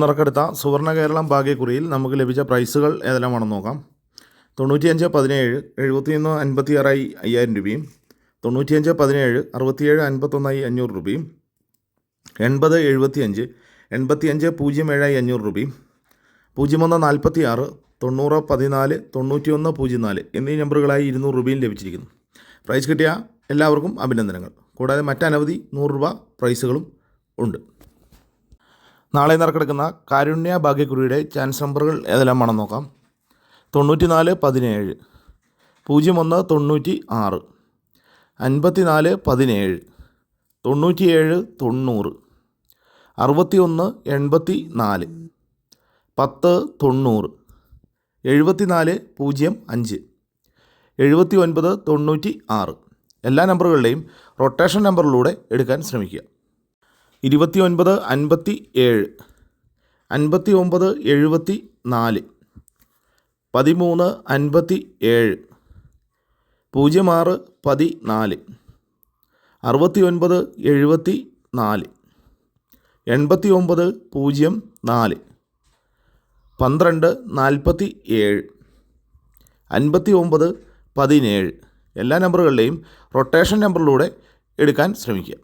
നറുക്കെടുത്ത സുവർണ്ണ കേരളം ഭാഗ്യക്കുറിയിൽ നമുക്ക് ലഭിച്ച പ്രൈസുകൾ ഏതെല്ലാമാണെന്ന് നോക്കാം. 9517 71 56 5000 രൂപയും, 9517 67 51 500 രൂപയും, 80 75 85 07 500 രൂപയും, 01 46 90 14 91 04 എന്നീ നമ്പറുകളായി 200 രൂപയും ലഭിച്ചിരിക്കുന്നു. പ്രൈസ് കിട്ടിയ എല്ലാവർക്കും അഭിനന്ദനങ്ങൾ. കൂടാതെ മറ്റനവധി 100 രൂപ പ്രൈസുകളും ഉണ്ട്. നാളെ നറുക്കെടുക്കുന്ന കാരുണ്യ ഭാഗ്യക്കുറിയുടെ ചാൻസ് നമ്പറുകൾ ഏതെല്ലാമാണെന്ന് നോക്കാം. 94 17 01 96 54 17 97 90 61 84 10 90 74 05 79 96 എല്ലാ നമ്പറുകളുടെയും റൊട്ടേഷൻ നമ്പറിലൂടെ എടുക്കാൻ ശ്രമിക്കുക. 29 57 59 74 13 57 06 14 69 74 89 04 12 47 59 17 എല്ലാ നമ്പറുകളുടെയും റൊട്ടേഷൻ നമ്പറിലൂടെ എടുക്കാൻ ശ്രമിക്കുക.